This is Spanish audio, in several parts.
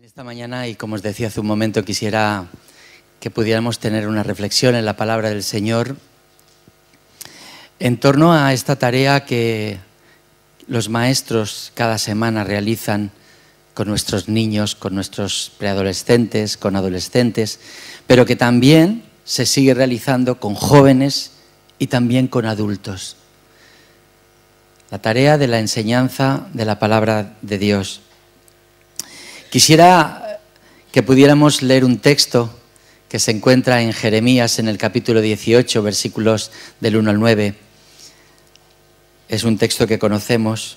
Esta mañana, y como os decía hace un momento, quisiera que pudiéramos tener una reflexión en la palabra del Señor en torno a esta tarea que los maestros cada semana realizan con nuestros niños, con nuestros preadolescentes, con adolescentes, pero que también se sigue realizando con jóvenes y también con adultos. La tarea de la enseñanza de la palabra de Dios. Quisiera que pudiéramos leer un texto que se encuentra en Jeremías, en el capítulo 18, versículos del 1 al 9. Es un texto que conocemos.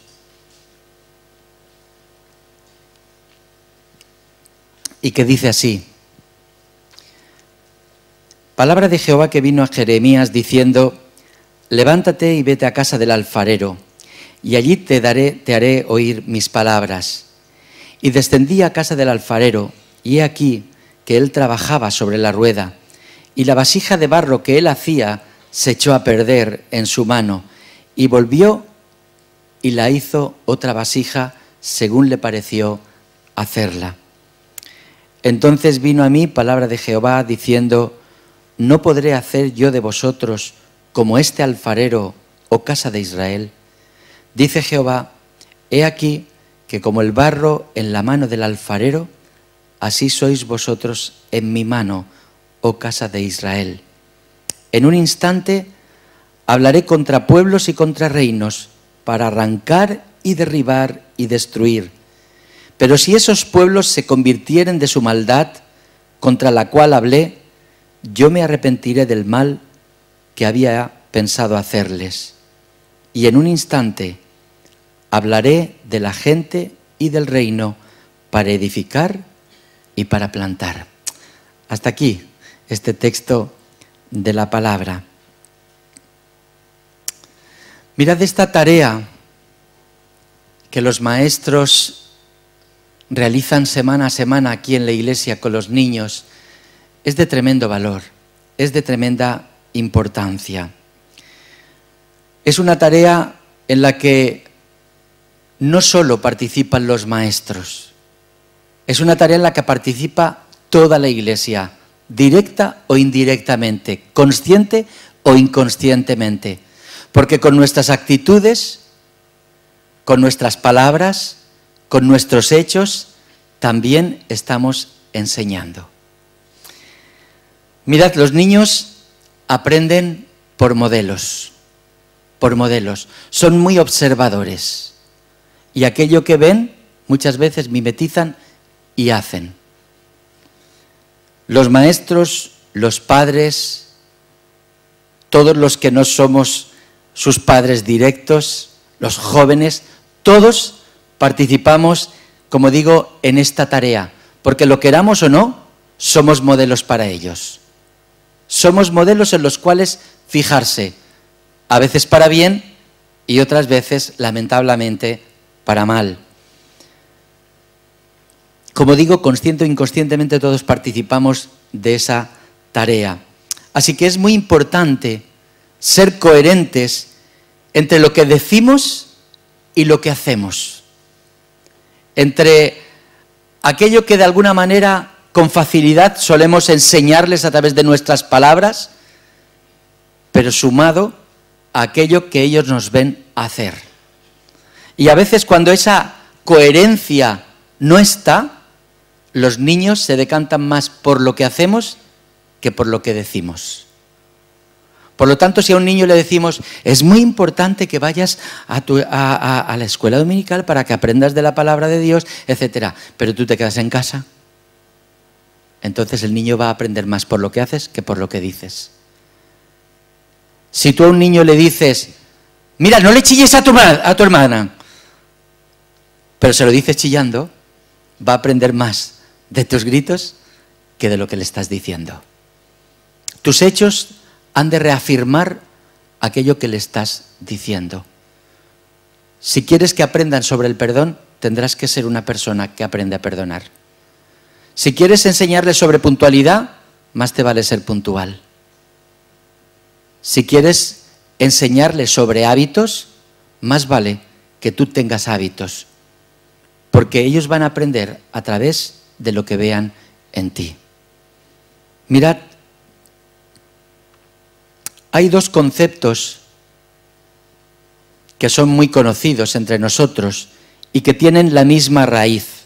Y que dice así: Palabra de Jehová que vino a Jeremías diciendo: levántate y vete a casa del alfarero, y allí te haré oír mis palabras. Y descendí a casa del alfarero, y he aquí que él trabajaba sobre la rueda, y la vasija de barro que él hacía se echó a perder en su mano, y volvió y la hizo otra vasija según le pareció hacerla. Entonces vino a mí palabra de Jehová diciendo: ¿no podré hacer yo de vosotros como este alfarero, oh casa de Israel? Dice Jehová: he aquí que como el barro en la mano del alfarero, así sois vosotros en mi mano, oh casa de Israel. En un instante hablaré contra pueblos y contra reinos, para arrancar y derribar y destruir. Pero si esos pueblos se convirtieren de su maldad, contra la cual hablé, yo me arrepentiré del mal que había pensado hacerles. Y en un instante hablaré de la gente y del reino para edificar y para plantar. Hasta aquí este texto de la palabra. Mirad esta tarea que los maestros realizan semana a semana aquí en la iglesia con los niños. Es de tremendo valor, es de tremenda importancia. Es una tarea en la que no solo participan los maestros, es una tarea en la que participa toda la iglesia, directa o indirectamente, consciente o inconscientemente, porque con nuestras actitudes, con nuestras palabras, con nuestros hechos, también estamos enseñando. Mirad, los niños aprenden por modelos, son muy observadores. Y aquello que ven, muchas veces mimetizan y hacen. Los maestros, los padres, todos los que no somos sus padres directos, los jóvenes, todos participamos, como digo, en esta tarea, porque lo queramos o no, somos modelos para ellos. Somos modelos en los cuales fijarse, a veces para bien y otras veces, lamentablemente, para mal. Como digo, consciente o inconscientemente todos participamos de esa tarea. Así que es muy importante ser coherentes entre lo que decimos y lo que hacemos. Entre aquello que de alguna manera con facilidad solemos enseñarles a través de nuestras palabras, pero sumado a aquello que ellos nos ven hacer. Y a veces cuando esa coherencia no está, los niños se decantan más por lo que hacemos que por lo que decimos. Por lo tanto, si a un niño le decimos: es muy importante que vayas a la escuela dominical para que aprendas de la palabra de Dios, etc., pero tú te quedas en casa, entonces el niño va a aprender más por lo que haces que por lo que dices. Si tú a un niño le dices: mira, no le chilles a tu hermana, pero se lo dices chillando, va a aprender más de tus gritos que de lo que le estás diciendo. Tus hechos han de reafirmar aquello que le estás diciendo. Si quieres que aprendan sobre el perdón, tendrás que ser una persona que aprende a perdonar. Si quieres enseñarles sobre puntualidad, más te vale ser puntual. Si quieres enseñarles sobre hábitos, más vale que tú tengas hábitos. Porque ellos van a aprender a través de lo que vean en ti. Mirad, hay dos conceptos que son muy conocidos entre nosotros y que tienen la misma raíz.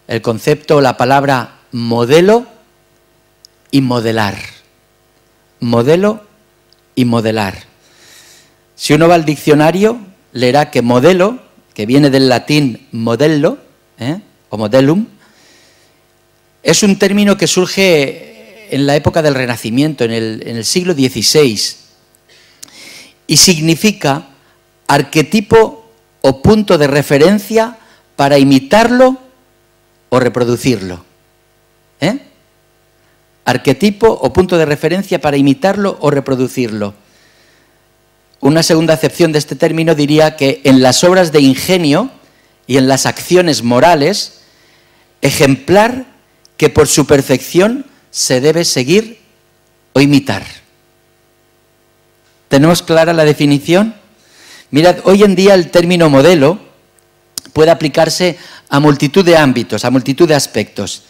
El concepto o la palabra modelo y modelar. Modelo y modelar. Si uno va al diccionario, leerá que modelo, que viene del latín modello, o modelum, es un término que surge en la época del Renacimiento, en el siglo XVI, y significa arquetipo o punto de referencia para imitarlo o reproducirlo. Arquetipo o punto de referencia para imitarlo o reproducirlo. Una segunda acepción de este término diría que en las obras de ingenio y en las acciones morales, ejemplar que por su perfección se debe seguir o imitar. ¿Tenemos clara la definición? Mirad, hoy en día el término modelo puede aplicarse a multitud de ámbitos, a multitud de aspectos.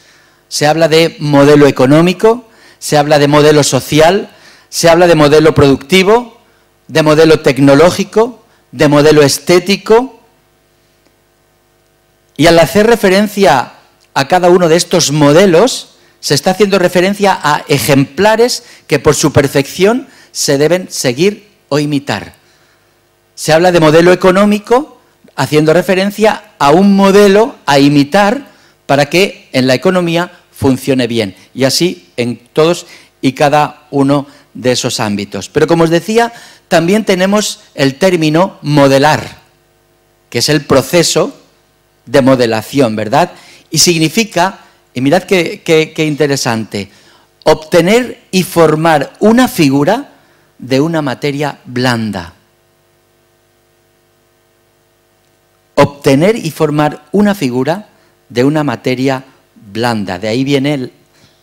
Se habla de modelo económico, se habla de modelo social, se habla de modelo productivo, de modelo tecnológico, de modelo estético. Y al hacer referencia a cada uno de estos modelos, se está haciendo referencia a ejemplares que por su perfección se deben seguir o imitar. Se habla de modelo económico, haciendo referencia a un modelo a imitar para que en la economía funcione bien. Y así en todos y cada uno de esos ámbitos. Pero como os decía, también tenemos el término modelar, que es el proceso de modelación, ¿verdad? Y significa, y mirad qué interesante, obtener y formar una figura de una materia blanda. Obtener y formar una figura de una materia blanda. De ahí viene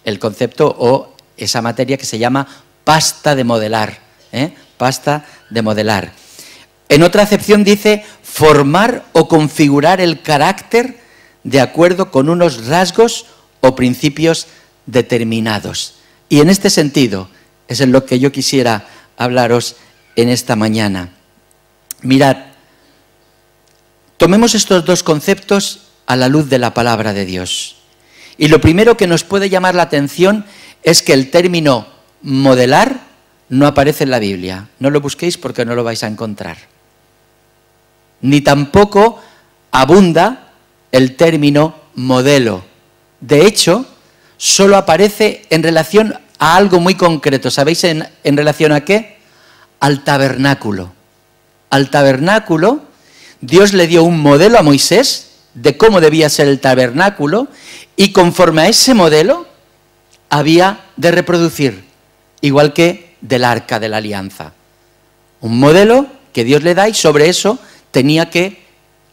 el concepto o esa materia que se llama pasta de modelar. Pasta de modelar. En otra acepción dice formar o configurar el carácter de acuerdo con unos rasgos o principios determinados. Y en este sentido es en lo que yo quisiera hablaros en esta mañana. Mirad, tomemos estos dos conceptos a la luz de la palabra de Dios. Y lo primero que nos puede llamar la atención es que el término modelar no aparece en la Biblia. No lo busquéis porque no lo vais a encontrar. Ni tampoco abunda el término modelo. De hecho, solo aparece en relación a algo muy concreto. ¿Sabéis en relación a qué? Al tabernáculo. Al tabernáculo, Dios le dio un modelo a Moisés de cómo debía ser el tabernáculo y conforme a ese modelo había de reproducir, igual que del arca de la alianza. Un modelo que Dios le da y sobre eso tenía que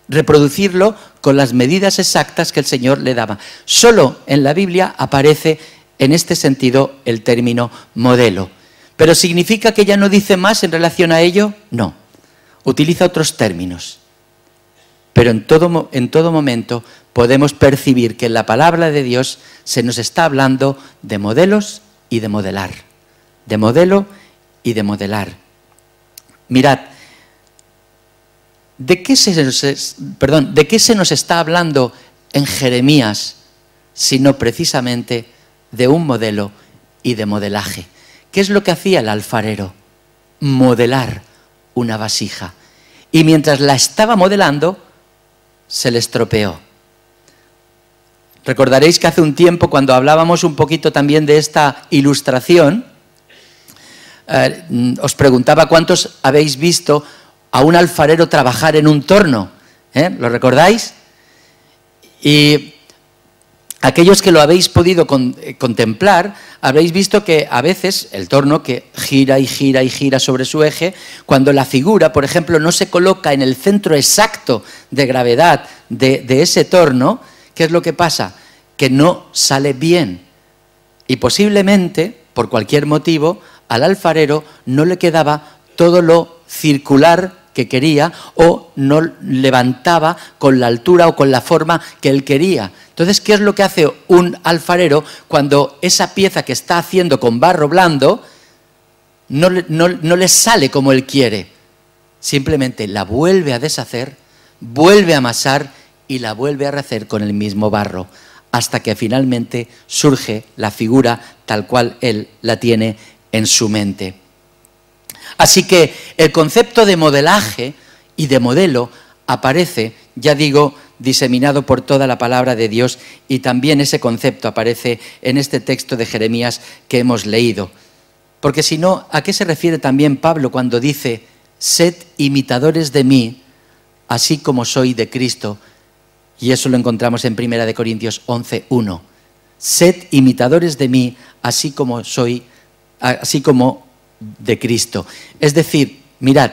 reproducirlo con las medidas exactas que el Señor le daba. Solo en la Biblia aparece en este sentido el término modelo. ¿Pero significa que ya no dice más en relación a ello? No. Utiliza otros términos. Pero en todo momento podemos percibir que en la palabra de Dios se nos está hablando de modelos y de modelar. De modelo y de modelar. Mirad, ¿de qué se nos está hablando en Jeremías, sino precisamente de un modelo y de modelaje? ¿Qué es lo que hacía el alfarero? Modelar una vasija. Y mientras la estaba modelando, se le estropeó. Recordaréis que hace un tiempo, cuando hablábamos un poquito también de esta ilustración, os preguntaba cuántos habéis visto a un alfarero trabajar en un torno. ¿Lo recordáis? Y aquellos que lo habéis podido contemplar, habréis visto que a veces el torno que gira y gira y gira sobre su eje, cuando la figura, por ejemplo, no se coloca en el centro exacto de gravedad de ese torno, ¿qué es lo que pasa? Que no sale bien. Y posiblemente, por cualquier motivo, al alfarero no le quedaba todo lo circular que quería o no levantaba con la altura o con la forma que él quería. Entonces, ¿qué es lo que hace un alfarero cuando esa pieza que está haciendo con barro blando no le sale como él quiere? Simplemente la vuelve a deshacer, vuelve a amasar y la vuelve a rehacer con el mismo barro, hasta que finalmente surge la figura tal cual él la tiene en su mente. Así que el concepto de modelaje y de modelo aparece, ya digo, diseminado por toda la palabra de Dios, y también ese concepto aparece en este texto de Jeremías que hemos leído. Porque si no, ¿a qué se refiere también Pablo cuando dice: sed imitadores de mí, así como soy de Cristo? Y eso lo encontramos en 1 Corintios 11:1. Sed imitadores de mí, así como de Cristo. Es decir, mirad,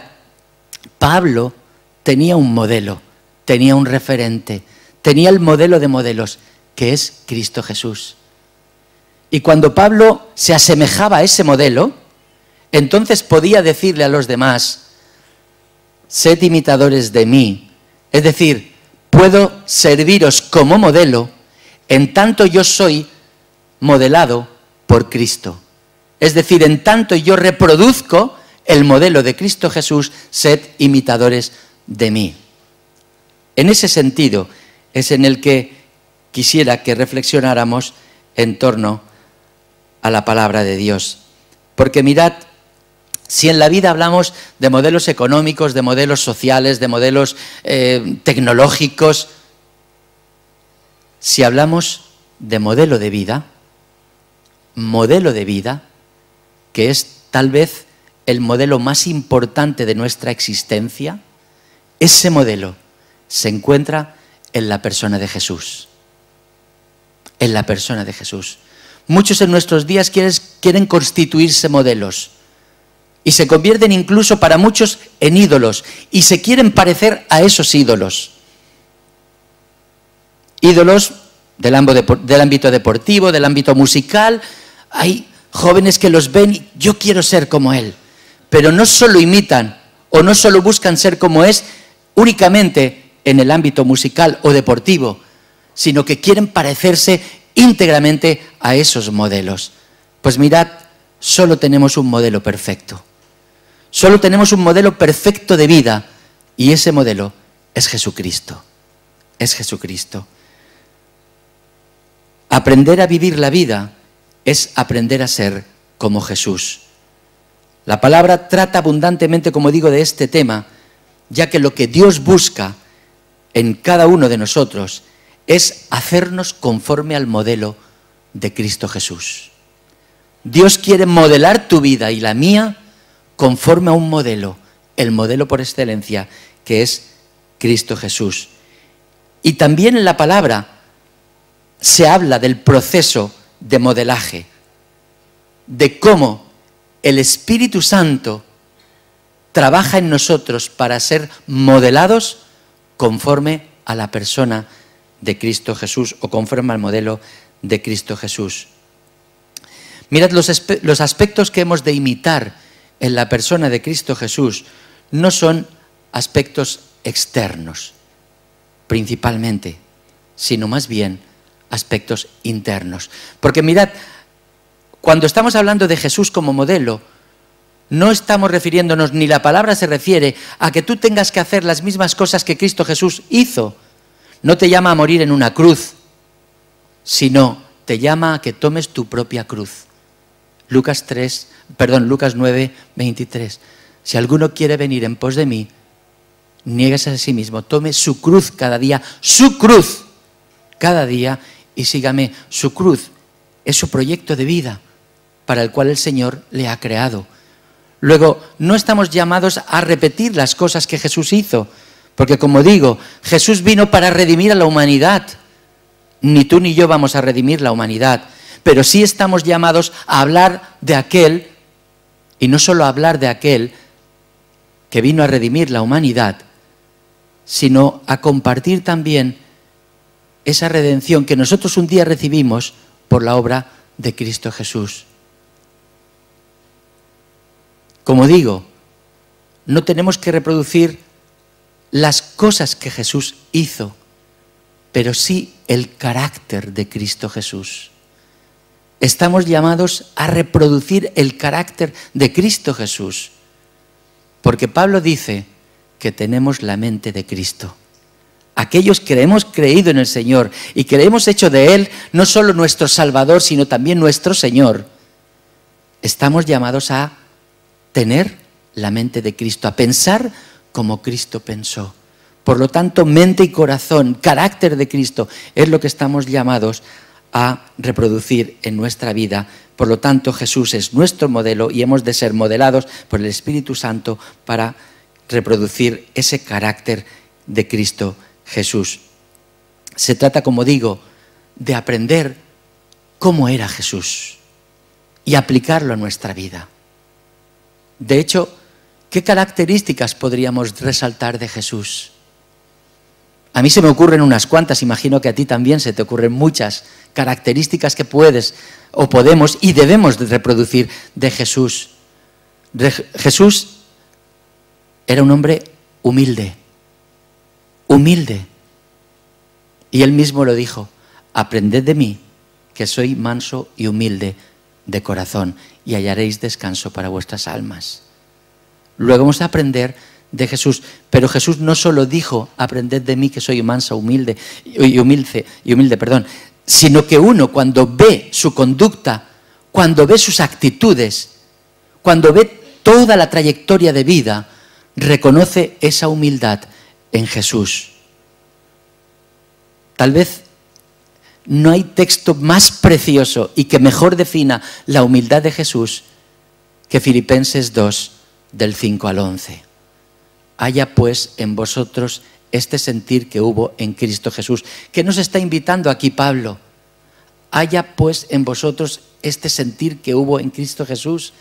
Pablo tenía un modelo, tenía un referente, tenía el modelo de modelos, que es Cristo Jesús. Y cuando Pablo se asemejaba a ese modelo, entonces podía decirle a los demás: sed imitadores de mí. Es decir, puedo serviros como modelo en tanto yo soy modelado por Cristo. Es decir, en tanto yo reproduzco el modelo de Cristo Jesús, sed imitadores de mí. En ese sentido es en el que quisiera que reflexionáramos en torno a la palabra de Dios. Porque mirad, si en la vida hablamos de modelos económicos, de modelos sociales, de modelos tecnológicos, si hablamos de modelo de vida, que es tal vez el modelo más importante de nuestra existencia, ese modelo se encuentra en la persona de Jesús. En la persona de Jesús. Muchos en nuestros días quieren constituirse modelos y se convierten incluso para muchos en ídolos y se quieren parecer a esos ídolos. Ídolos del ámbito deportivo, del ámbito musical. Hay jóvenes que los ven y yo quiero ser como él, pero no solo imitan o no solo buscan ser como es únicamente en el ámbito musical o deportivo, sino que quieren parecerse íntegramente a esos modelos. Pues mirad, solo tenemos un modelo perfecto. Solo tenemos un modelo perfecto de vida, y ese modelo es Jesucristo. Es Jesucristo. Aprender a vivir la vida es aprender a ser como Jesús. La palabra trata abundantemente, como digo, de este tema, ya que lo que Dios busca en cada uno de nosotros es hacernos conforme al modelo de Cristo Jesús. Dios quiere modelar tu vida y la mía conforme a un modelo, el modelo por excelencia, que es Cristo Jesús. Y también en la palabra se habla del proceso de modelaje, de cómo el Espíritu Santo trabaja en nosotros para ser modelados conforme a la persona de Cristo Jesús o conforme al modelo de Cristo Jesús. Mirad, los aspectos que hemos de imitar en la persona de Cristo Jesús no son aspectos externos, principalmente, sino más bien aspectos internos. Porque mirad, cuando estamos hablando de Jesús como modelo, no estamos refiriéndonos, ni la palabra se refiere a que tú tengas que hacer las mismas cosas que Cristo Jesús hizo. No te llama a morir en una cruz, sino te llama a que tomes tu propia cruz. Lucas 9, 23. Si alguno quiere venir en pos de mí, niéguese a sí mismo, tome su cruz cada día, su cruz cada día, y sígame. Su cruz es su proyecto de vida para el cual el Señor le ha creado. Luego, no estamos llamados a repetir las cosas que Jesús hizo, porque como digo, Jesús vino para redimir a la humanidad. Ni tú ni yo vamos a redimir la humanidad, pero sí estamos llamados a hablar de aquel, y no solo a hablar de aquel que vino a redimir la humanidad, sino a compartir también esa redención que nosotros un día recibimos por la obra de Cristo Jesús. Como digo, no tenemos que reproducir las cosas que Jesús hizo, pero sí el carácter de Cristo Jesús. Estamos llamados a reproducir el carácter de Cristo Jesús, porque Pablo dice que tenemos la mente de Cristo. Aquellos que hemos creído en el Señor y que le hemos hecho de Él no solo nuestro Salvador, sino también nuestro Señor, estamos llamados a tener la mente de Cristo, a pensar como Cristo pensó. Por lo tanto, mente y corazón, carácter de Cristo, es lo que estamos llamados a reproducir en nuestra vida. Por lo tanto, Jesús es nuestro modelo y hemos de ser modelados por el Espíritu Santo para reproducir ese carácter de Cristo Jesús. Se trata, como digo, de aprender cómo era Jesús y aplicarlo a nuestra vida. De hecho, ¿qué características podríamos resaltar de Jesús? A mí se me ocurren unas cuantas, imagino que a ti también se te ocurren muchas características que puedes o podemos y debemos de reproducir de Jesús. Jesús era un hombre humilde, humilde. Y él mismo lo dijo: aprended de mí, que soy manso y humilde de corazón, y hallaréis descanso para vuestras almas. Luego vamos a aprender de Jesús, pero Jesús no solo dijo: aprended de mí, que soy manso, humilde, sino que uno, cuando ve su conducta, cuando ve sus actitudes, cuando ve toda la trayectoria de vida, reconoce esa humildad en Jesús. Tal vez no hay texto más precioso y que mejor defina la humildad de Jesús que Filipenses 2, del 5 al 11. Haya pues en vosotros este sentir que hubo en Cristo Jesús. ¿Qué nos está invitando aquí Pablo? Haya pues en vosotros este sentir que hubo en Cristo Jesús.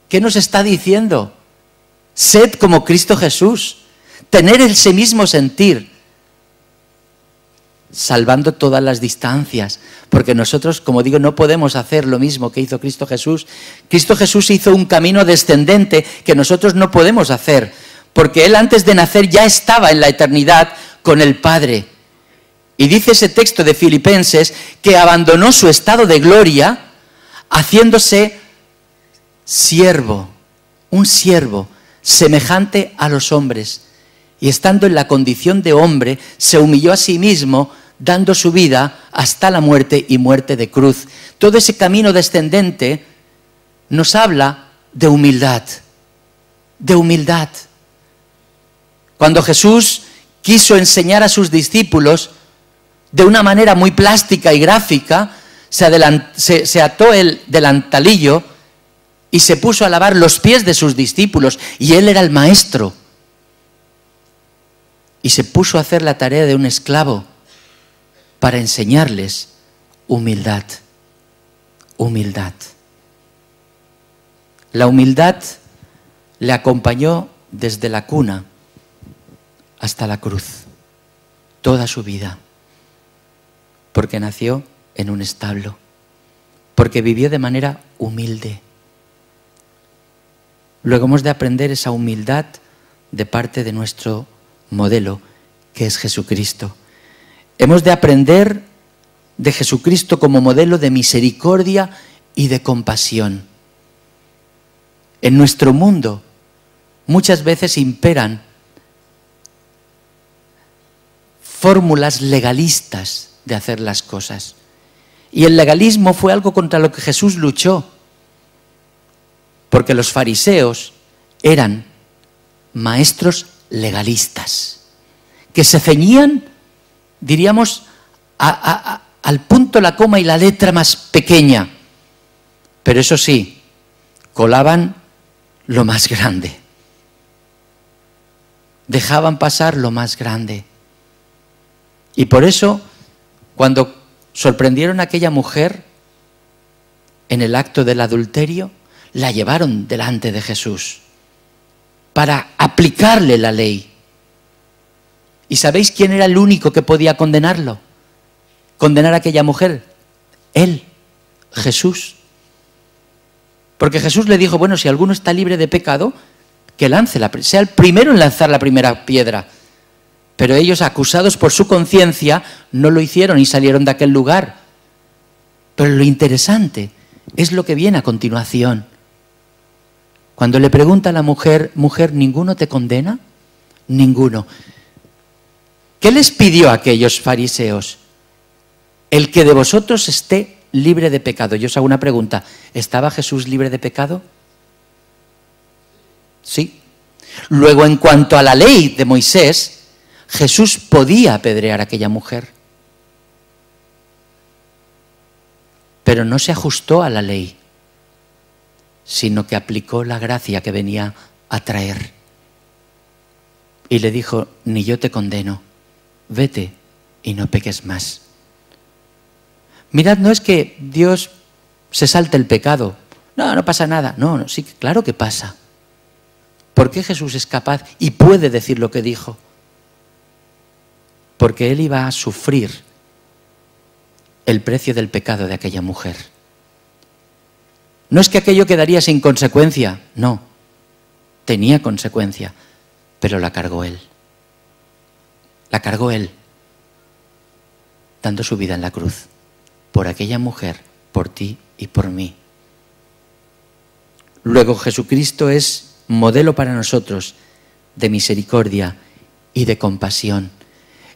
¿Qué nos está diciendo? Sed como Cristo Jesús. Tener ese mismo sentir, salvando todas las distancias, porque nosotros, como digo, no podemos hacer lo mismo que hizo Cristo Jesús. Cristo Jesús hizo un camino descendente que nosotros no podemos hacer, porque Él antes de nacer ya estaba en la eternidad con el Padre. Y dice ese texto de Filipenses que abandonó su estado de gloria, haciéndose siervo, un siervo semejante a los hombres. Y estando en la condición de hombre, se humilló a sí mismo, dando su vida hasta la muerte y muerte de cruz. Todo ese camino descendente nos habla de humildad, de humildad. Cuando Jesús quiso enseñar a sus discípulos de una manera muy plástica y gráfica, se ató el delantalillo y se puso a lavar los pies de sus discípulos, y Él era el maestro. Y se puso a hacer la tarea de un esclavo para enseñarles humildad. Humildad. La humildad le acompañó desde la cuna hasta la cruz, toda su vida, porque nació en un establo, porque vivió de manera humilde. Luego hemos de aprender esa humildad de parte de nuestro modelo, que es Jesucristo. Hemos de aprender de Jesucristo como modelo de misericordia y de compasión. En nuestro mundo muchas veces imperan fórmulas legalistas de hacer las cosas. Y el legalismo fue algo contra lo que Jesús luchó, porque los fariseos eran maestros legalistas, que se ceñían, diríamos, al punto, la coma y la letra más pequeña, pero eso sí, colaban lo más grande, dejaban pasar lo más grande. Y por eso, cuando sorprendieron a aquella mujer en el acto del adulterio, la llevaron delante de Jesús para aplicarle la ley. ¿Y sabéis quién era el único que podía condenarlo? Condenar a aquella mujer. Él, Jesús. Porque Jesús le dijo: bueno, si alguno está libre de pecado, que lance sea el primero en lanzar la primera piedra. Pero ellos, acusados por su conciencia, no lo hicieron y salieron de aquel lugar. Pero lo interesante es lo que viene a continuación. Cuando le pregunta a la mujer, mujer, ¿ninguno te condena? Ninguno. ¿Qué les pidió a aquellos fariseos? El que de vosotros esté libre de pecado. Yo os hago una pregunta. ¿Estaba Jesús libre de pecado? Sí. Luego, en cuanto a la ley de Moisés, Jesús podía apedrear a aquella mujer. Pero no se ajustó a la ley, sino que aplicó la gracia que venía a traer. Y le dijo, ni yo te condeno, vete y no peques más. Mirad, no es que Dios se salte el pecado. No, no pasa nada. No, sí, claro que pasa. ¿Por qué Jesús es capaz y puede decir lo que dijo? Porque Él iba a sufrir el precio del pecado de aquella mujer. No es que aquello quedaría sin consecuencia, no. Tenía consecuencia, pero la cargó Él. La cargó Él, dando su vida en la cruz, por aquella mujer, por ti y por mí. Luego Jesucristo es modelo para nosotros de misericordia y de compasión.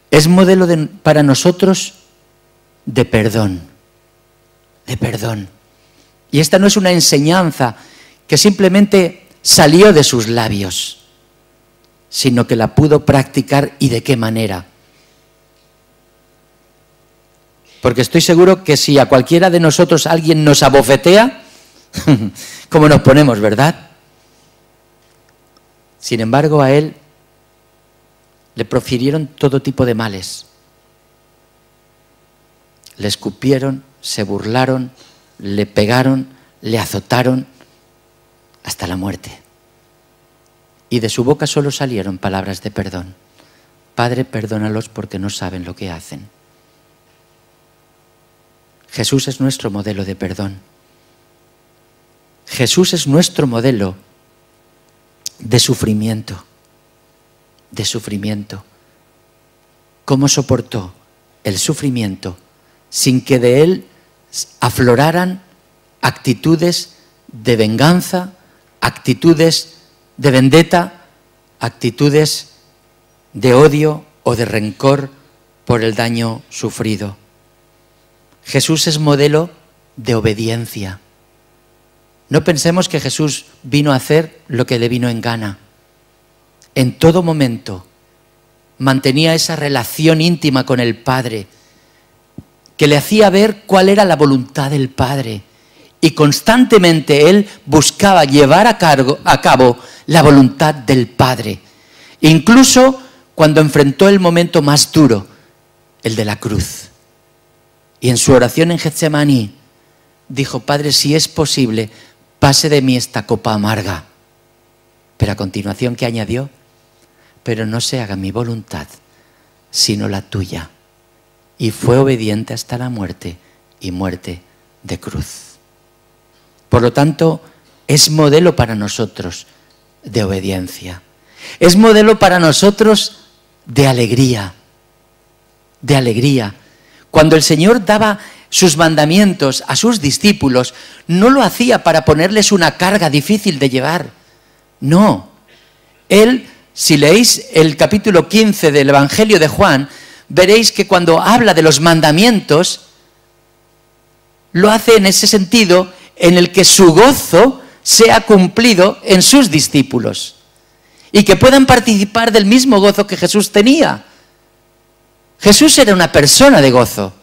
Es modelo para nosotros de perdón. De perdón. Y esta no es una enseñanza que simplemente salió de sus labios, sino que la pudo practicar, y de qué manera. Porque estoy seguro que si a cualquiera de nosotros alguien nos abofetea, ¿cómo nos ponemos, verdad? Sin embargo, a él le profirieron todo tipo de males. Le escupieron, se burlaron, le pegaron, le azotaron hasta la muerte. Y de su boca solo salieron palabras de perdón. Padre, perdónalos porque no saben lo que hacen. Jesús es nuestro modelo de perdón. Jesús es nuestro modelo de sufrimiento. De sufrimiento. ¿Cómo soportó el sufrimiento sin que de él afloraran actitudes de venganza, actitudes de vendetta, actitudes de odio o de rencor por el daño sufrido? Jesús es modelo de obediencia. No pensemos que Jesús vino a hacer lo que le vino en gana. En todo momento mantenía esa relación íntima con el Padre, que le hacía ver cuál era la voluntad del Padre. Y constantemente él buscaba llevar a cabo la voluntad del Padre. Incluso cuando enfrentó el momento más duro, el de la cruz. Y en su oración en Getsemaní dijo, Padre, si es posible, pase de mí esta copa amarga. Pero a continuación, ¿qué añadió? Pero no se haga mi voluntad, sino la tuya. Y fue obediente hasta la muerte, y muerte de cruz. Por lo tanto, es modelo para nosotros de obediencia. Es modelo para nosotros de alegría. De alegría. Cuando el Señor daba sus mandamientos a sus discípulos, no lo hacía para ponerles una carga difícil de llevar. No. Él, si leéis el capítulo 15 del Evangelio de Juan, veréis que cuando habla de los mandamientos, lo hace en ese sentido en el que su gozo sea cumplido en sus discípulos y que puedan participar del mismo gozo que Jesús tenía. Jesús era una persona de gozo,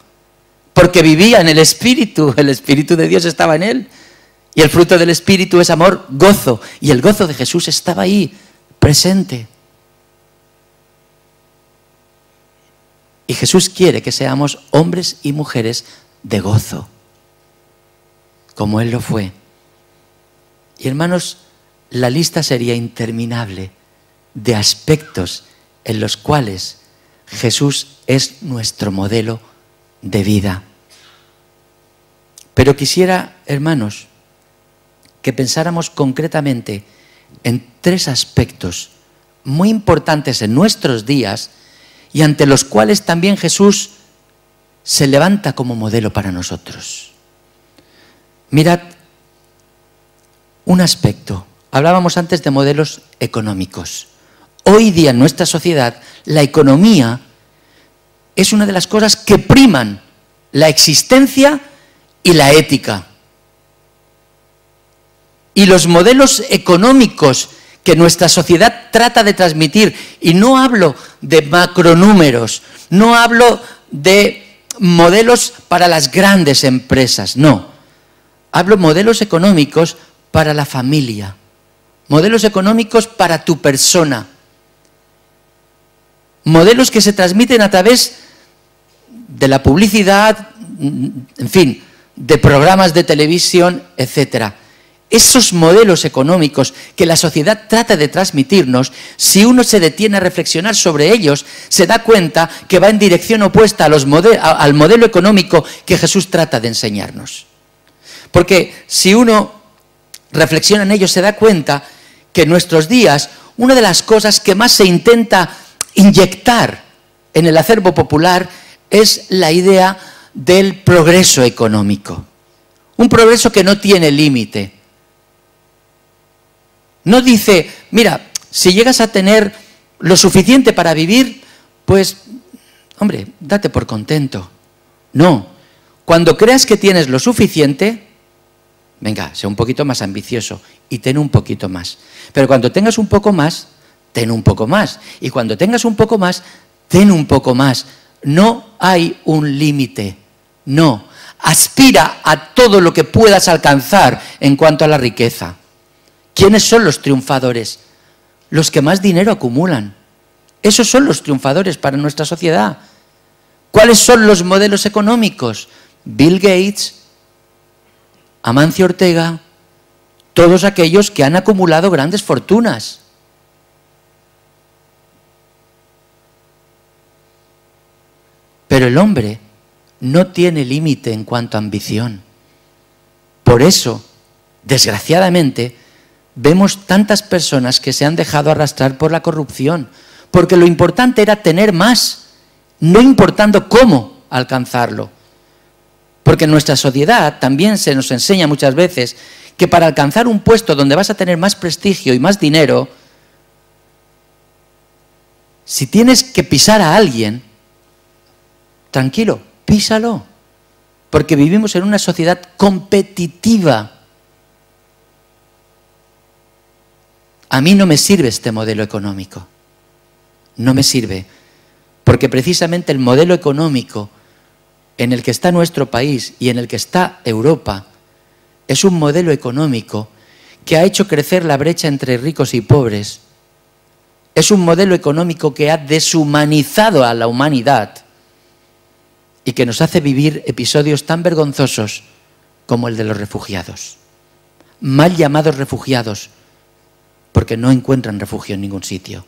porque vivía en el Espíritu de Dios estaba en él, y el fruto del Espíritu es amor, gozo, y el gozo de Jesús estaba ahí, presente. Y Jesús quiere que seamos hombres y mujeres de gozo, como Él lo fue. Y hermanos, la lista sería interminable de aspectos en los cuales Jesús es nuestro modelo de vida. Pero quisiera, hermanos, que pensáramos concretamente en 3 aspectos muy importantes en nuestros días y ante los cuales también Jesús se levanta como modelo para nosotros. Mirad, un aspecto. Hablábamos antes de modelos económicos. Hoy día en nuestra sociedad la economía es una de las cosas que priman la existencia y la ética. Y los modelos económicos que nuestra sociedad trata de transmitir, y no hablo de macronúmeros, no hablo de modelos para las grandes empresas, no. Hablo de modelos económicos para la familia, modelos económicos para tu persona, modelos que se transmiten a través de la publicidad, en fin, de programas de televisión, etcétera. Esos modelos económicos que la sociedad trata de transmitirnos, si uno se detiene a reflexionar sobre ellos, se da cuenta que va en dirección opuesta al modelo económico que Jesús trata de enseñarnos. Porque si uno reflexiona en ellos, se da cuenta que en nuestros días una de las cosas que más se intenta inyectar en el acervo popular es la idea del progreso económico. Un progreso que no tiene límite. No dice, mira, si llegas a tener lo suficiente para vivir, pues, hombre, date por contento. No, cuando creas que tienes lo suficiente, venga, sea un poquito más ambicioso y ten un poquito más. Pero cuando tengas un poco más, ten un poco más. Y cuando tengas un poco más, ten un poco más. No hay un límite, no. Aspira a todo lo que puedas alcanzar en cuanto a la riqueza. ¿Quiénes son los triunfadores? Los que más dinero acumulan. Esos son los triunfadores para nuestra sociedad. ¿Cuáles son los modelos económicos? Bill Gates, Amancio Ortega, todos aquellos que han acumulado grandes fortunas. Pero el hombre no tiene límite en cuanto a ambición. Por eso, desgraciadamente, vemos tantas personas que se han dejado arrastrar por la corrupción, porque lo importante era tener más, no importando cómo alcanzarlo. Porque en nuestra sociedad también se nos enseña muchas veces que para alcanzar un puesto donde vas a tener más prestigio y más dinero, si tienes que pisar a alguien, tranquilo, písalo, porque vivimos en una sociedad competitiva. A mí no me sirve este modelo económico, no me sirve, porque precisamente el modelo económico en el que está nuestro país y en el que está Europa es un modelo económico que ha hecho crecer la brecha entre ricos y pobres. Es un modelo económico que ha deshumanizado a la humanidad y que nos hace vivir episodios tan vergonzosos como el de los refugiados. Mal llamados refugiados, porque no encuentran refugio en ningún sitio.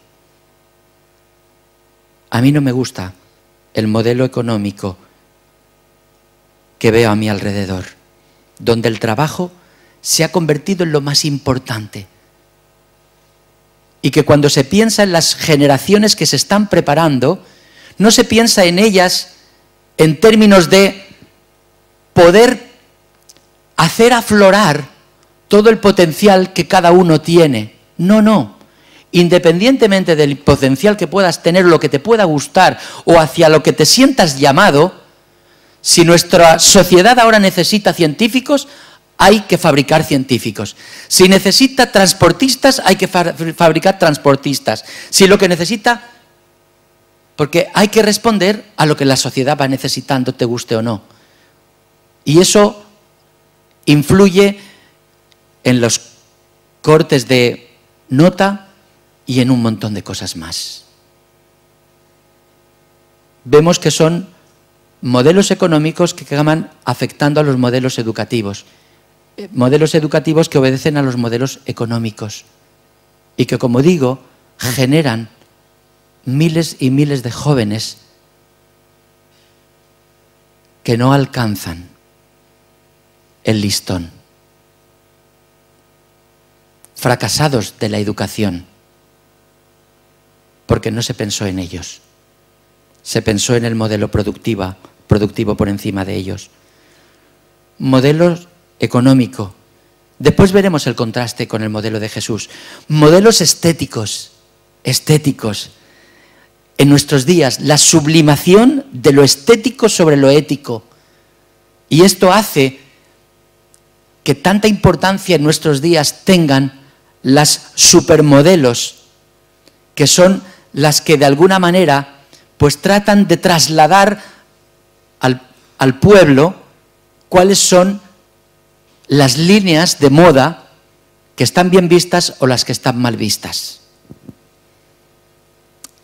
A mí no me gusta el modelo económico que veo a mi alrededor, donde el trabajo se ha convertido en lo más importante. Y que cuando se piensa en las generaciones que se están preparando, no se piensa en ellas en términos de poder hacer aflorar todo el potencial que cada uno tiene. No, no. Independientemente del potencial que puedas tener, lo que te pueda gustar o hacia lo que te sientas llamado, si nuestra sociedad ahora necesita científicos, hay que fabricar científicos. Si necesita transportistas, hay que fabricar transportistas. Si lo que necesita, porque hay que responder a lo que la sociedad va necesitando, te guste o no. Y eso influye en los cortes de nota y en un montón de cosas más. Vemos que son modelos económicos que acaban afectando a los modelos educativos. Modelos educativos que obedecen a los modelos económicos. Y que, como digo, generan miles y miles de jóvenes que no alcanzan el listón. fracasados de la educación, porque no se pensó en ellos. Se pensó en el modelo productivo por encima de ellos. Modelo económico. Después veremos el contraste con el modelo de Jesús. Modelos estéticos. En nuestros días, la sublimación de lo estético sobre lo ético. Y esto hace que tanta importancia en nuestros días tengan las supermodelos, que son las que de alguna manera pues tratan de trasladar al pueblo cuáles son las líneas de moda que están bien vistas o las que están mal vistas.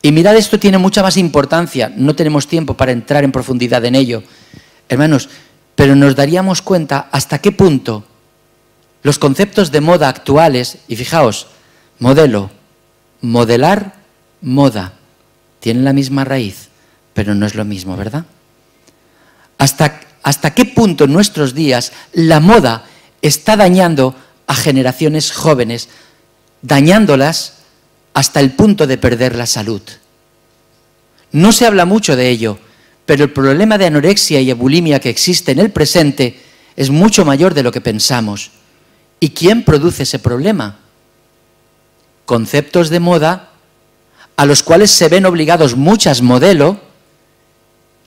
Y mirad, esto tiene mucha más importancia, no tenemos tiempo para entrar en profundidad en ello, hermanos, pero nos daríamos cuenta hasta qué punto los conceptos de moda actuales, y fijaos, modelo, modelar, moda, tienen la misma raíz, pero no es lo mismo, ¿verdad? ¿Hasta qué punto en nuestros días la moda está dañando a generaciones jóvenes, dañándolas hasta el punto de perder la salud? No se habla mucho de ello, pero el problema de anorexia y bulimia que existe en el presente es mucho mayor de lo que pensamos. ¿Y quién produce ese problema? Conceptos de moda a los cuales se ven obligados muchas modelos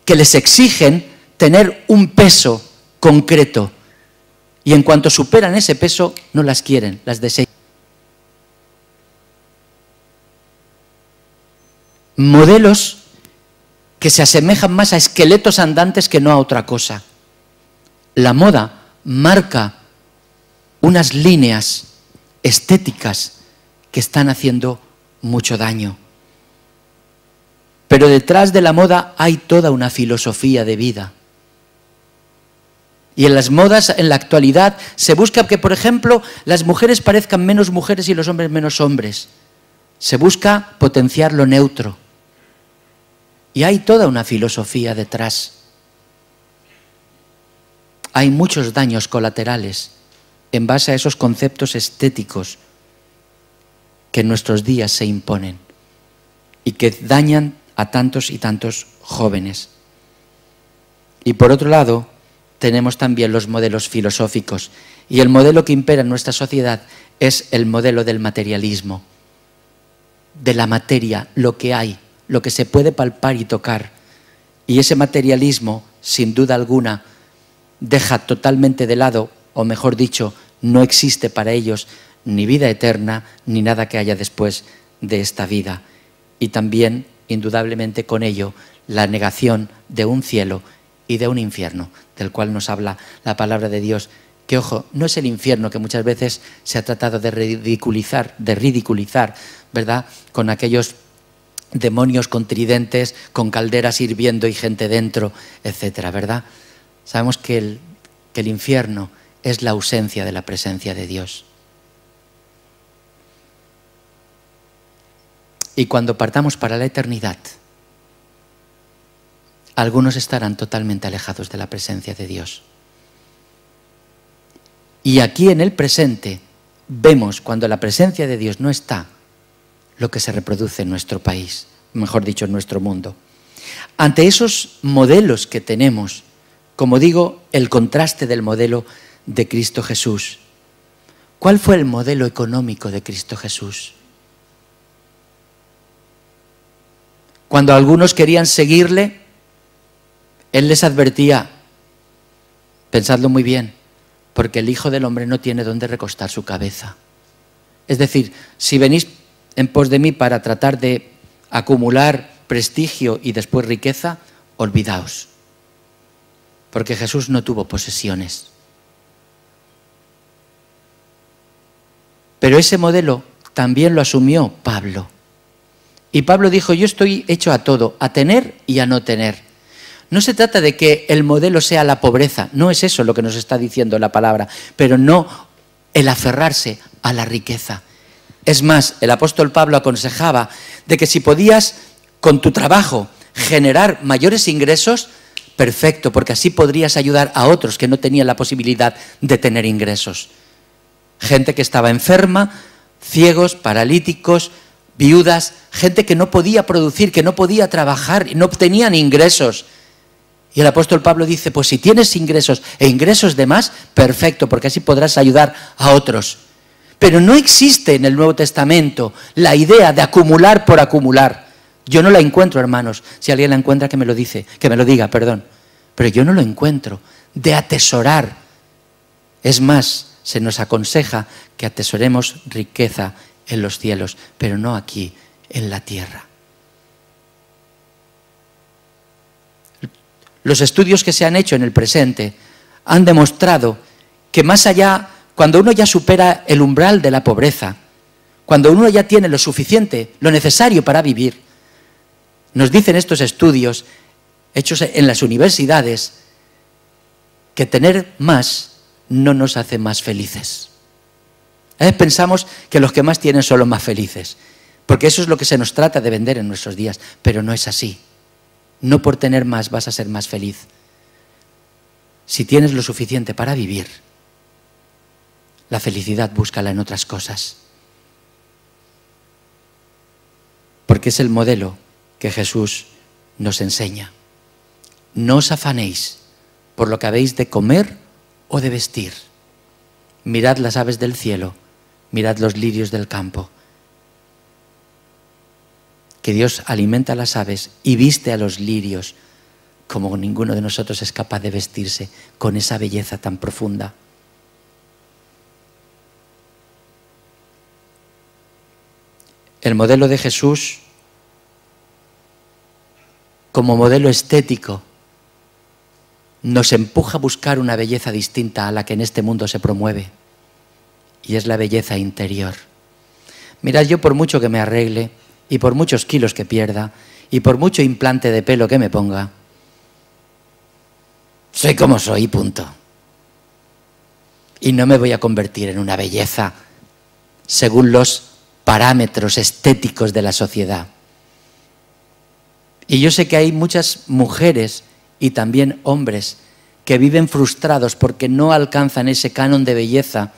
que les exigen tener un peso concreto y en cuanto superan ese peso no las quieren, las desean. Modelos que se asemejan más a esqueletos andantes que no a otra cosa. La moda marca unas líneas estéticas que están haciendo mucho daño. Pero detrás de la moda hay toda una filosofía de vida. Y en las modas, en la actualidad, se busca que, por ejemplo, las mujeres parezcan menos mujeres y los hombres menos hombres. Se busca potenciar lo neutro. Y hay toda una filosofía detrás. Hay muchos daños colaterales en base a esos conceptos estéticos que en nuestros días se imponen y que dañan a tantos y tantos jóvenes. Y por otro lado, tenemos también los modelos filosóficos. Y el modelo que impera en nuestra sociedad es el modelo del materialismo, de la materia, lo que hay, lo que se puede palpar y tocar. Y ese materialismo, sin duda alguna, deja totalmente de lado, o mejor dicho, no existe para ellos ni vida eterna, ni nada que haya después de esta vida. Y también, indudablemente con ello, la negación de un cielo y de un infierno, del cual nos habla la palabra de Dios, que, ojo, no es el infierno que muchas veces se ha tratado de ridiculizar, ¿verdad?, con aquellos demonios con tridentes, con calderas hirviendo y gente dentro, etcétera, ¿verdad? Sabemos que el infierno es la ausencia de la presencia de Dios. Y cuando partamos para la eternidad, algunos estarán totalmente alejados de la presencia de Dios. Y aquí en el presente vemos, cuando la presencia de Dios no está, lo que se reproduce en nuestro país, mejor dicho, en nuestro mundo. Ante esos modelos que tenemos, como digo, el contraste del modelo de Cristo Jesús. ¿Cuál fue el modelo económico de Cristo Jesús? Cuando algunos querían seguirle, Él les advertía, pensadlo muy bien, porque el Hijo del Hombre no tiene dónde recostar su cabeza. Es decir, si venís en pos de mí para tratar de acumular prestigio y después riqueza, olvidaos. Porque Jesús no tuvo posesiones. Pero ese modelo también lo asumió Pablo. Y Pablo dijo, yo estoy hecho a todo, a tener y a no tener. No se trata de que el modelo sea la pobreza, no es eso lo que nos está diciendo la palabra, pero no el aferrarse a la riqueza. Es más, el apóstol Pablo aconsejaba de que si podías con tu trabajo generar mayores ingresos, perfecto, porque así podrías ayudar a otros que no tenían la posibilidad de tener ingresos. Gente que estaba enferma, ciegos, paralíticos, viudas, gente que no podía producir, que no podía trabajar, y no obtenían ingresos. Y el apóstol Pablo dice, pues si tienes ingresos e ingresos de más, perfecto, porque así podrás ayudar a otros. Pero no existe en el Nuevo Testamento la idea de acumular por acumular. Yo no la encuentro, hermanos. Si alguien la encuentra, que me lo diga, perdón. Pero yo no lo encuentro. De atesorar. Es más, se nos aconseja que atesoremos riqueza en los cielos, pero no aquí, en la tierra. Los estudios que se han hecho en el presente han demostrado que más allá, cuando uno ya supera el umbral de la pobreza, cuando uno ya tiene lo suficiente, lo necesario para vivir, nos dicen estos estudios hechos en las universidades que tener más no nos hace más felices. A veces pensamos que los que más tienen son los más felices, porque eso es lo que se nos trata de vender en nuestros días, pero no es así. No por tener más vas a ser más feliz. Si tienes lo suficiente para vivir, la felicidad búscala en otras cosas. Porque es el modelo que Jesús nos enseña. No os afanéis por lo que habéis de comer o de vestir. Mirad las aves del cielo, mirad los lirios del campo. Que Dios alimenta a las aves y viste a los lirios como ninguno de nosotros es capaz de vestirse con esa belleza tan profunda. El modelo de Jesús como modelo estético nos empuja a buscar una belleza distinta a la que en este mundo se promueve, y es la belleza interior. Mirad, yo por mucho que me arregle y por muchos kilos que pierda y por mucho implante de pelo que me ponga, soy como soy, punto. Y no me voy a convertir en una belleza según los parámetros estéticos de la sociedad. Y yo sé que hay muchas mujeres y también hombres que viven frustrados porque no alcanzan ese canon de belleza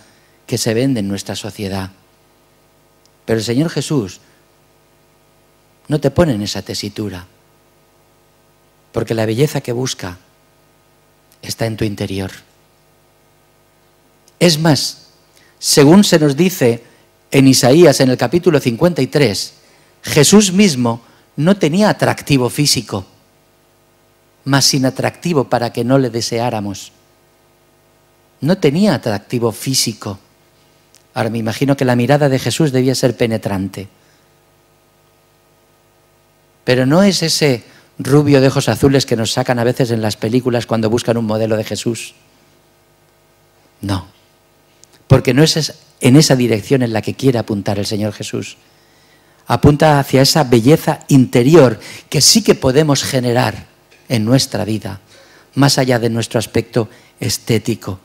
que se vende en nuestra sociedad. Pero el Señor Jesús no te pone en esa tesitura, porque la belleza que busca está en tu interior. Es más, según se nos dice en Isaías, en el capítulo 53, Jesús mismo no tenía atractivo físico, mas sin atractivo para que no le deseáramos. No tenía atractivo físico. Ahora me imagino que la mirada de Jesús debía ser penetrante. Pero no es ese rubio de ojos azules que nos sacan a veces en las películas cuando buscan un modelo de Jesús. No, porque no es en esa dirección en la que quiere apuntar el Señor Jesús. Apunta hacia esa belleza interior que sí que podemos generar en nuestra vida, más allá de nuestro aspecto estético.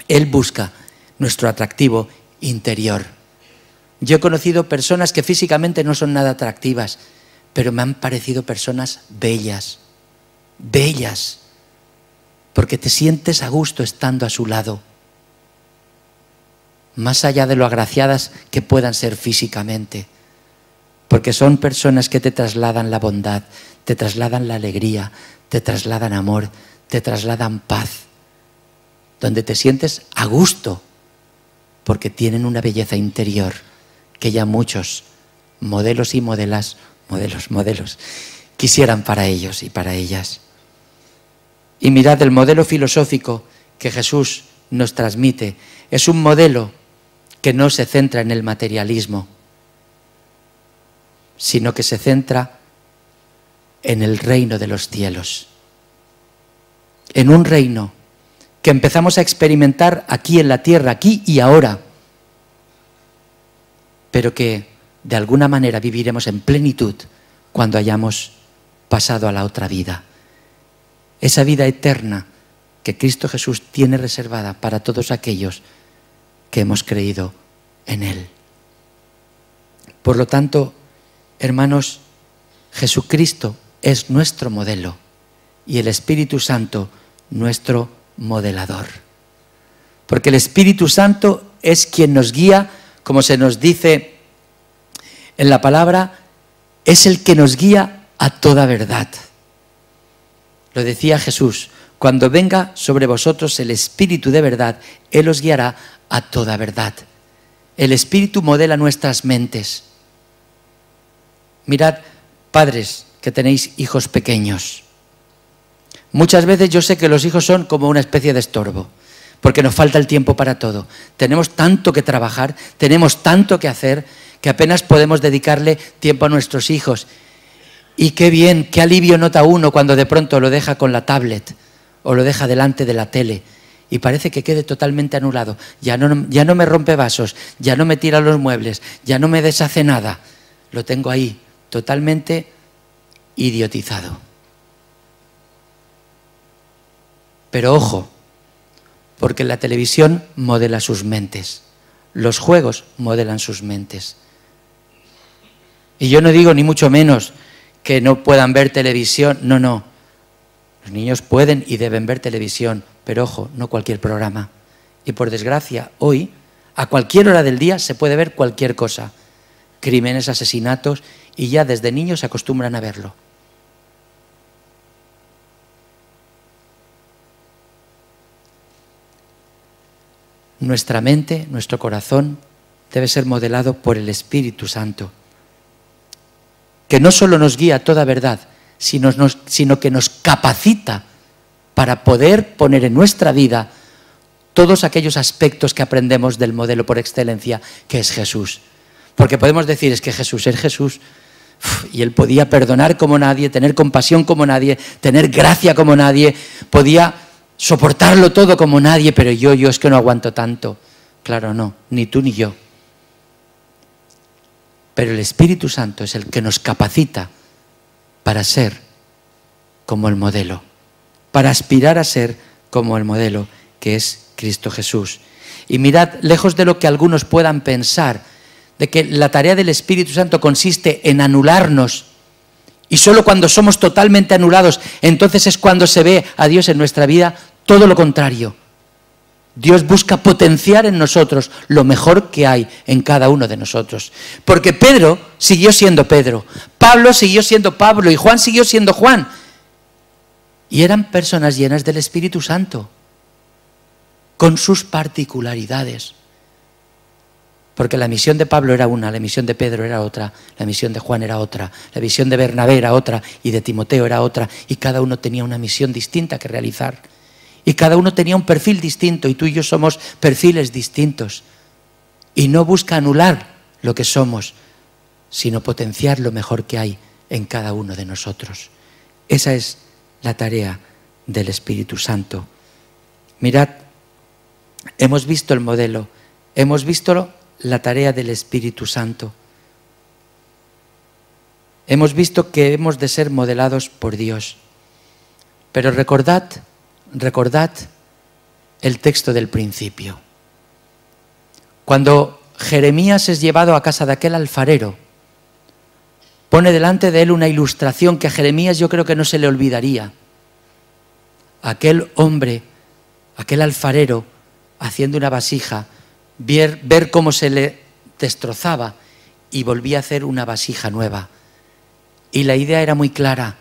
Él busca nuestro atractivo interior. Yo he conocido personas que físicamente no son nada atractivas, pero me han parecido personas bellas, bellas, porque te sientes a gusto estando a su lado, más allá de lo agraciadas que puedan ser físicamente, porque son personas que te trasladan la bondad, te trasladan la alegría, te trasladan amor, te trasladan paz, donde te sientes a gusto, porque tienen una belleza interior que ya muchos modelos y modelos, quisieran para ellos y para ellas. Y mirad, el modelo filosófico que Jesús nos transmite es un modelo que no se centra en el materialismo, sino que se centra en el reino de los cielos. En un reino que empezamos a experimentar aquí en la tierra, aquí y ahora, pero que de alguna manera viviremos en plenitud cuando hayamos pasado a la otra vida. Esa vida eterna que Cristo Jesús tiene reservada para todos aquellos que hemos creído en Él. Por lo tanto, hermanos, Jesucristo es nuestro modelo y el Espíritu Santo nuestro modelador. Porque el Espíritu Santo es quien nos guía como se nos dice en la palabra, es el que nos guía a toda verdad. Lo decía Jesús: cuando venga sobre vosotros el Espíritu de verdad, Él os guiará a toda verdad. El Espíritu modela nuestras mentes. Mirad, padres que tenéis hijos pequeños. Muchas veces yo sé que los hijos son como una especie de estorbo, porque nos falta el tiempo para todo. Tenemos tanto que trabajar, tenemos tanto que hacer, que apenas podemos dedicarle tiempo a nuestros hijos. Y qué bien, qué alivio nota uno cuando de pronto lo deja con la tablet o lo deja delante de la tele y parece que quede totalmente anulado. Ya no me rompe vasos, ya no me tira los muebles, ya no me deshace nada. Lo tengo ahí, totalmente idiotizado. Pero ojo, porque la televisión modela sus mentes, los juegos modelan sus mentes. Y yo no digo ni mucho menos que no puedan ver televisión, no. Los niños pueden y deben ver televisión, pero ojo, no cualquier programa. Y por desgracia, hoy, a cualquier hora del día se puede ver cualquier cosa. Crímenes, asesinatos, y ya desde niños se acostumbran a verlo. Nuestra mente, nuestro corazón, debe ser modelado por el Espíritu Santo, que no solo nos guía a toda verdad, sino que nos capacita para poder poner en nuestra vida todos aquellos aspectos que aprendemos del modelo por excelencia, que es Jesús. Porque podemos decir, es que Jesús es Jesús, y Él podía perdonar como nadie, tener compasión como nadie, tener gracia como nadie, podía soportarlo todo como nadie, pero yo es que no aguanto tanto. Claro, no, ni tú ni yo. Pero el Espíritu Santo es el que nos capacita para ser como el modelo, para aspirar a ser como el modelo, que es Cristo Jesús. Y mirad, lejos de lo que algunos puedan pensar, de que la tarea del Espíritu Santo consiste en anularnos, y solo cuando somos totalmente anulados, entonces es cuando se ve a Dios en nuestra vida. Todo lo contrario. Dios busca potenciar en nosotros lo mejor que hay en cada uno de nosotros. Porque Pedro siguió siendo Pedro, Pablo siguió siendo Pablo y Juan siguió siendo Juan. Y eran personas llenas del Espíritu Santo, con sus particularidades. Porque la misión de Pablo era una, la misión de Pedro era otra, la misión de Juan era otra, la misión de Bernabé era otra y de Timoteo era otra, y cada uno tenía una misión distinta que realizar. Y cada uno tenía un perfil distinto, y tú y yo somos perfiles distintos. Y no busca anular lo que somos, sino potenciar lo mejor que hay en cada uno de nosotros. Esa es la tarea del Espíritu Santo. Mirad, hemos visto el modelo, hemos visto la tarea del Espíritu Santo. Hemos visto que hemos de ser modelados por Dios. Pero recordad el texto del principio. Cuando Jeremías es llevado a casa de aquel alfarero, pone delante de él una ilustración que a Jeremías yo creo que no se le olvidaría. Aquel hombre, aquel alfarero, haciendo una vasija, ver cómo se le destrozaba y volvía a hacer una vasija nueva. Y la idea era muy clara: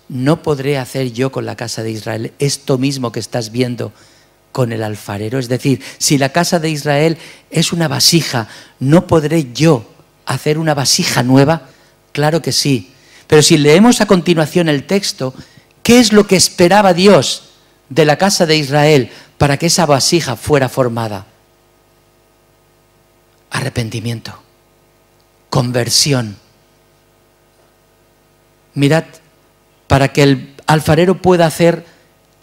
no podré hacer yo con la casa de Israel esto mismo que estás viendo con el alfarero. Es decir, si la casa de Israel es una vasija, ¿no podré yo hacer una vasija nueva? Claro que sí. Pero si leemos a continuación el texto, ¿qué es lo que esperaba Dios de la casa de Israel para que esa vasija fuera formada? Arrepentimiento, conversión. Mirad, para que el alfarero pueda hacer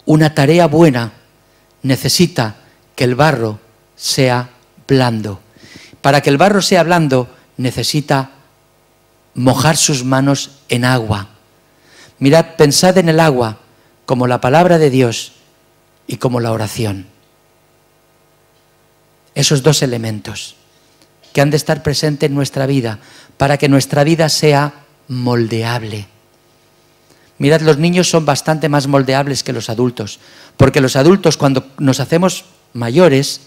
una tarea buena, necesita que el barro sea blando. Para que el barro sea blando, necesita mojar sus manos en agua. Mirad, pensad en el agua como la palabra de Dios y como la oración. Esos dos elementos que han de estar presentes en nuestra vida para que nuestra vida sea moldeable. Mirad, los niños son bastante más moldeables que los adultos, porque los adultos, cuando nos hacemos mayores,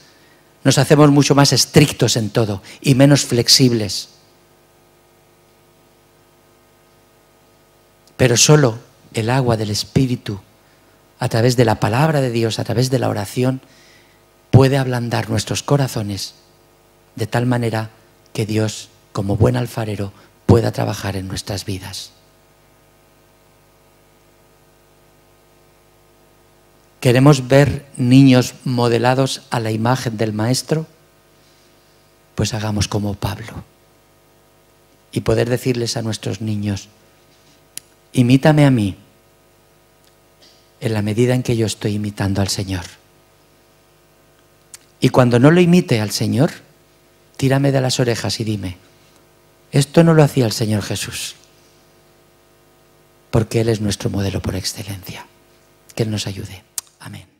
nos hacemos mucho más estrictos en todo y menos flexibles. Pero solo el agua del Espíritu, a través de la palabra de Dios, a través de la oración, puede ablandar nuestros corazones de tal manera que Dios, como buen alfarero, pueda trabajar en nuestras vidas. ¿Queremos ver niños modelados a la imagen del Maestro? Pues hagamos como Pablo y poder decirles a nuestros niños: imítame a mí en la medida en que yo estoy imitando al Señor. Y cuando no lo imite al Señor, tírame de las orejas y dime: esto no lo hacía el Señor Jesús, porque Él es nuestro modelo por excelencia. Que Él nos ayude. Amén.